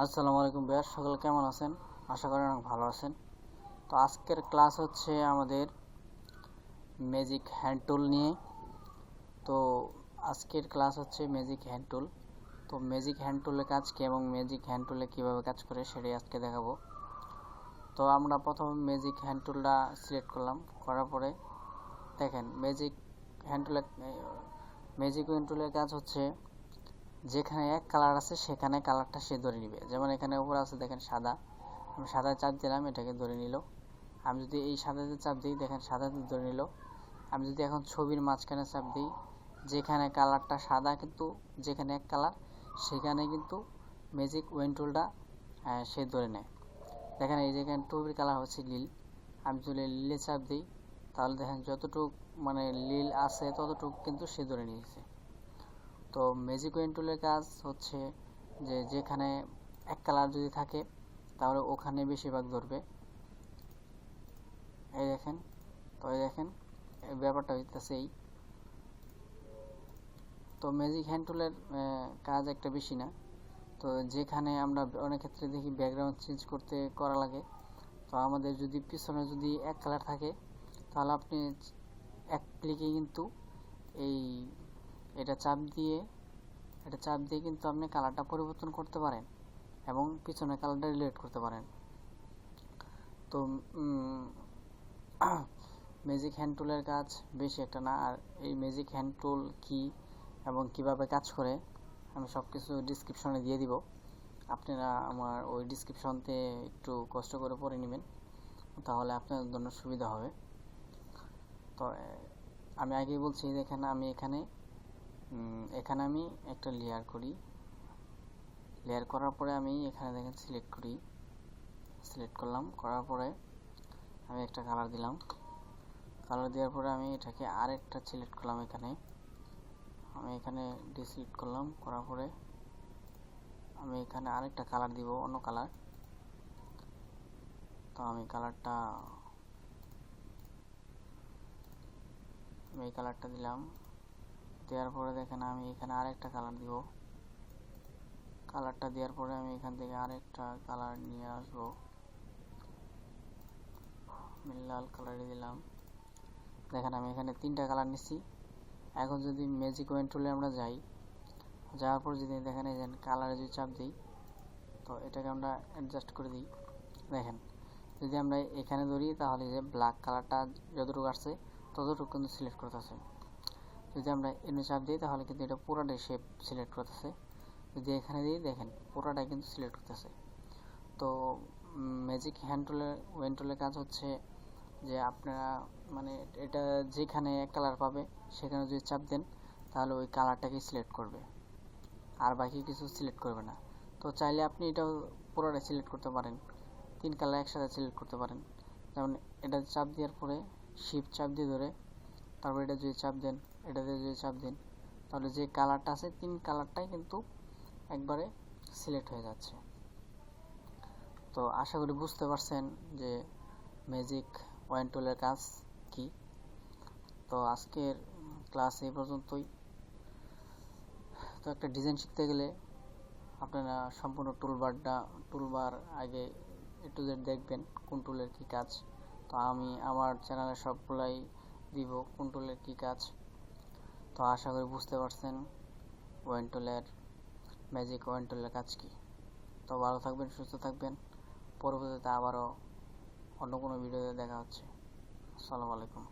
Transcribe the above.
আসসালামু আলাইকুম ভাইয়া, সকলে কেমন আছেন? আশা করি অনেক ভালো আছেন। তো আজকের ক্লাস হচ্ছে আমাদের ম্যাজিক হ্যান্ড টুল নিয়ে। তো আজকের ক্লাস হচ্ছে ম্যাজিক হ্যান্ড টুল। তো ম্যাজিক হ্যান্ড টুলের কাজ কি এবং ম্যাজিক হ্যান্ড টুলে কীভাবে কাজ করে সেটাই আজকে দেখাবো। তো আমরা প্রথম ম্যাজিক হ্যান্ড টুলটা সিলেক্ট করলাম, করার পরে দেখেন ম্যাজিক হ্যান্ড টুলের কাজ হচ্ছে যেখানে এক কালার আছে সেখানে কালারটা সে ধরে নিবে। যেমন এখানে উপরে আছে দেখেন সাদা, আমি সাদা চাপ দিলাম, এটাকে ধরে নিল। আমি যদি এই সাদাতে চাপ দিই, দেখেন সাদাতে ধরে নিল। আমি যদি এখন ছবির মাঝখানে চাপ দিই, যেখানে কালারটা সাদা কিন্তু যেখানে এক কালার সেখানে কিন্তু ম্যাজিক ওয়েন টুলটা সে ধরে নেয়। দেখেন এই যেখানে টুবির কালার হচ্ছে নীল, আমি যদি নীলে চাপ দিই তাহলে দেখেন যতটুক মানে নীল আছে ততটুক কিন্তু সে ধরে নিয়েছে। তো ম্যাজিক ওয়েন টুলের কাজ হচ্ছে যে যেখানে এক কালার যদি থাকে তাহলে ওখানে বেশিরভাগ ধরবে। এই দেখেন, তো এই দেখেন এই ব্যাপারটা হইতেছে এই। তো ম্যাজিক হ্যান্ড টুলের কাজ একটা বেশি না। তো যেখানে আমরা অনেক ক্ষেত্রে দেখি ব্যাকগ্রাউন্ড চেঞ্জ করা লাগে, তো আমাদের যদি পিছনে যদি এক কালার থাকে তাহলে আপনি এক ক্লিকে কিন্তু এই এটা চাপ দিয়ে কিন্তু আপনি কালারটা পরিবর্তন করতে পারেন এবং পিছনে কালারটা রিলেট করতে পারেন। তো ম্যাজিক হ্যান্ড টুলের কাজ বেশি একটা না। আর এই ম্যাজিক হ্যান্ড টুল কি এবং কিভাবে কাজ করে আমি সব কিছু ডিসক্রিপশনে দিয়ে দিব। আপনারা আমার ওই ডিসক্রিপশনতে একটু কষ্ট করে পড়ে নেবেন, তাহলে আপনাদের জন্য সুবিধা হবে। তো আমি আগেই বলছি, দেখেন আমি এখানে আমি একটা লেয়ার করি। লেয়ার করার পরে আমি এখানে দেখেন সিলেক্ট করলাম, করার পরে আমি একটা কালার দিলাম। কালার দেওয়ার পরে আমি এটাকে আরেকটা সিলেক্ট করলাম, আমি এখানে ডিসিলেক্ট করলাম, করার পরে আমি এখানে আরেকটা কালার দিব, অন্য কালার। তো আমি এই কালারটা দিলাম। দেওয়ার পরে দেখেন আমি এখানে আরেকটা কালার দিব। কালারটা দেওয়ার পরে আমি এখান থেকে আরেকটা কালার নিয়ে আসবো, লাল কালারই দিলাম। দেখেন আমি এখানে তিনটা কালার নিচ্ছি। এখন যদি ম্যাজিক ওয়েন টুলে আমরা যাওয়ার পর যদি দেখেন এই যে কালারে যদি চাপ দিই, তো এটাকে আমরা অ্যাডজাস্ট করে দিই। দেখেন যদি আমরা এখানে ধরি তাহলে যে ব্ল্যাক কালারটা যতটুকু আসছে ততটুকু কিন্তু সিলেক্ট করতেছে। যদি আমরা এনে চাপ দিই তাহলে কিন্তু এটা পুরোটাই শেপ সিলেক্ট করতেছে। যদি এখানে দিই দেখেন পুরোটাই কিন্তু সিলেক্ট করতেছে। তো ম্যাজিক ওয়েন টুলের কাজ হচ্ছে যে আপনারা মানে এটা যেখানে এক কালার পাবে সেখানে যদি চাপ দেন তাহলে ওই কালারটাকে সিলেক্ট করবে, আর বাকি কিছু সিলেক্ট করবে না। তো চাইলে আপনি এটাও পুরোটা সিলেক্ট করতে পারেন, তিন কালার একসাথে সিলেক্ট করতে পারেন। যেমন এটা চাপ দেওয়ার পরে শিফট চাপ দিয়ে ধরে তারপর এটা যদি চাপ দেন, এটাতে যদি চাপ দেন তাহলে যে কালারটা আছে তিন কালারটাই কিন্তু একবারে সিলেক্ট হয়ে যাচ্ছে। তো আশা করি বুঝতে পারছেন যে ম্যাজিক ওয়েন টুলের কাজ কি। তো আজকের ক্লাস এই পর্যন্তই। তো একটা ডিজাইন শিখতে গেলে আপনারা সম্পূর্ণ টুলবার আগে একটু দেখবেন কোন টুলের কী কাজ। তো আমি আমার চ্যানেলে সবগুলাই দিব কোন টুলের কী কাজ। তো আশা করি বুঝতে পারছেন ম্যাজিক ওয়েন টুলের কাজ কি। তো ভালো থাকবেন, সুস্থ থাকবেন। পরবর্তীতে আবারও অন্য কোনো ভিডিওতে দেখা হচ্ছে। আসসালামু আলাইকুম।